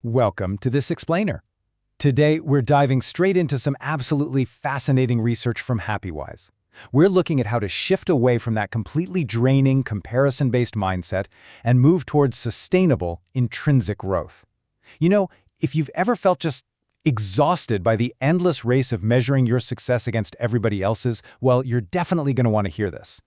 Welcome to this explainer. Today, we're diving straight into some absolutely fascinating research from Happywise. We're looking at how to shift away from that completely draining, comparison-based mindset and move towards sustainable, intrinsic growth. You know, if you've ever felt just exhausted by the endless race of measuring your success against everybody else's, well, you're definitely going to want to hear this.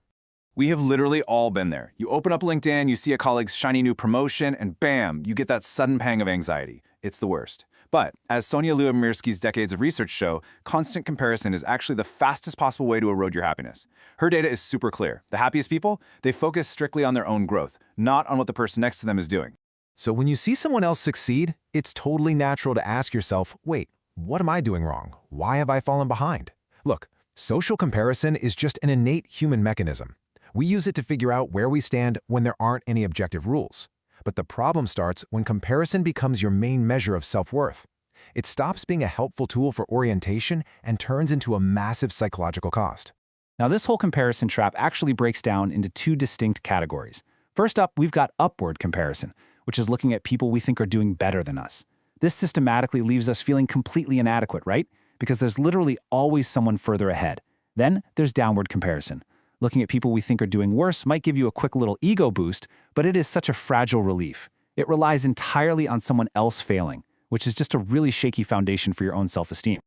We have literally all been there. You open up LinkedIn, you see a colleague's shiny new promotion, and bam, you get that sudden pang of anxiety. It's the worst. But as Sonia Lyubomirsky's decades of research show, constant comparison is actually the fastest possible way to erode your happiness. Her data is super clear. The happiest people, they focus strictly on their own growth, not on what the person next to them is doing. So when you see someone else succeed, it's totally natural to ask yourself, wait, what am I doing wrong? Why have I fallen behind? Look, social comparison is just an innate human mechanism. We use it to figure out where we stand when there aren't any objective rules. But the problem starts when comparison becomes your main measure of self-worth. It stops being a helpful tool for orientation and turns into a massive psychological cost. Now, this whole comparison trap actually breaks down into two distinct categories. First up, we've got upward comparison, which is looking at people we think are doing better than us. This systematically leaves us feeling completely inadequate, right? Because there's literally always someone further ahead. Then there's downward comparison. Looking at people we think are doing worse might give you a quick little ego boost, but it is such a fragile relief. It relies entirely on someone else failing, which is just a really shaky foundation for your own self-esteem.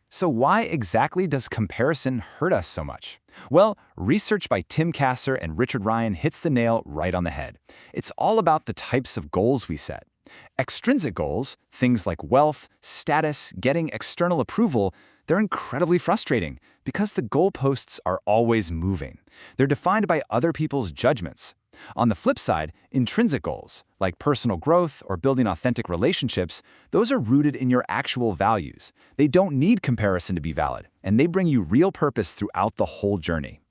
So why exactly does comparison hurt us so much? Well, research by Tim Kasser and Richard Ryan hits the nail right on the head. It's all about the types of goals we set. Extrinsic goals, things like wealth, status, getting external approval, they're incredibly frustrating because the goalposts are always moving. They're defined by other people's judgments. On the flip side, intrinsic goals, like personal growth or building authentic relationships, those are rooted in your actual values. They don't need comparison to be valid, and they bring you real purpose throughout the whole journey.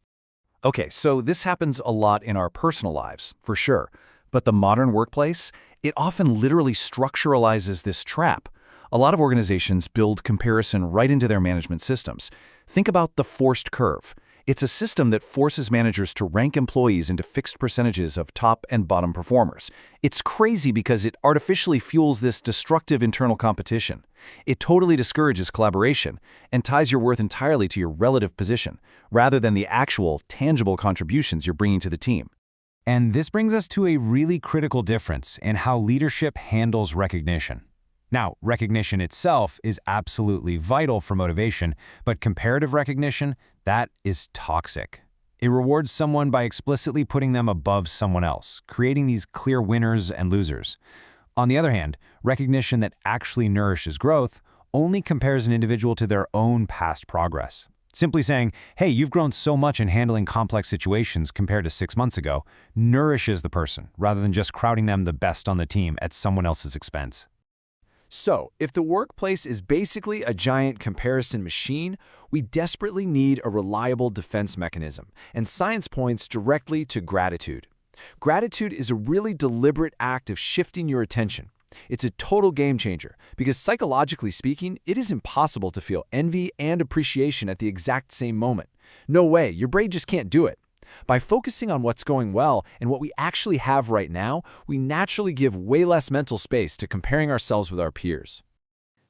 Okay, so this happens a lot in our personal lives, for sure. But the modern workplace, it often literally structuralizes this trap. A lot of organizations build comparison right into their management systems. Think about the forced curve. It's a system that forces managers to rank employees into fixed percentages of top and bottom performers. It's crazy because it artificially fuels this destructive internal competition. It totally discourages collaboration and ties your worth entirely to your relative position, rather than the actual, tangible contributions you're bringing to the team. And this brings us to a really critical difference in how leadership handles recognition. Now, recognition itself is absolutely vital for motivation, but comparative recognition, that is toxic. It rewards someone by explicitly putting them above someone else, creating these clear winners and losers. On the other hand, recognition that actually nourishes growth only compares an individual to their own past progress. Simply saying, hey, you've grown so much in handling complex situations compared to 6 months ago, nourishes the person, rather than just crowding them the best on the team at someone else's expense. So, if the workplace is basically a giant comparison machine, we desperately need a reliable defense mechanism, and science points directly to gratitude. Gratitude is a really deliberate act of shifting your attention. It's a total game changer, because psychologically speaking, it is impossible to feel envy and appreciation at the exact same moment. No way, your brain just can't do it. By focusing on what's going well and what we actually have right now, we naturally give way less mental space to comparing ourselves with our peers.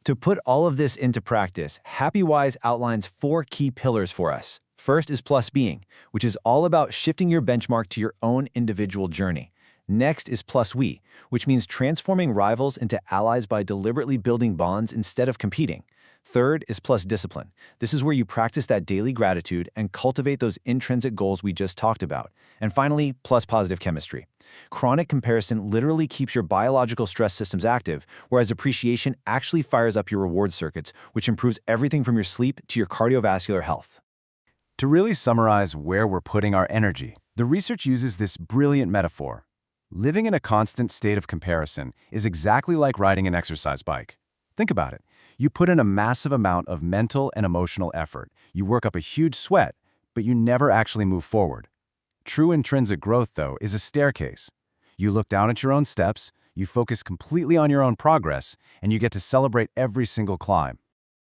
To put all of this into practice, Happywise outlines 4 key pillars for us. First is plus being, which is all about shifting your benchmark to your own individual journey. Next is plus we, which means transforming rivals into allies by deliberately building bonds instead of competing. Third is plus discipline. This is where you practice that daily gratitude and cultivate those intrinsic goals we just talked about. And finally, plus positive chemistry. Chronic comparison literally keeps your biological stress systems active, whereas appreciation actually fires up your reward circuits, which improves everything from your sleep to your cardiovascular health. To really summarize where we're putting our energy, the research uses this brilliant metaphor. Living in a constant state of comparison is exactly like riding an exercise bike. Think about it. You put in a massive amount of mental and emotional effort. You work up a huge sweat, but you never actually move forward. True intrinsic growth, though, is a staircase. You look down at your own steps, you focus completely on your own progress, and you get to celebrate every single climb.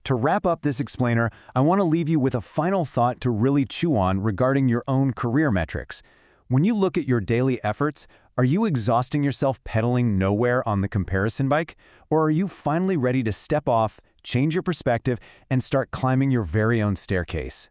To wrap up this explainer, I want to leave you with a final thought to really chew on regarding your own career metrics. When you look at your daily efforts, Are you exhausting yourself pedaling nowhere on the comparison bike? Or are you finally ready to step off, change your perspective, and start climbing your very own staircase?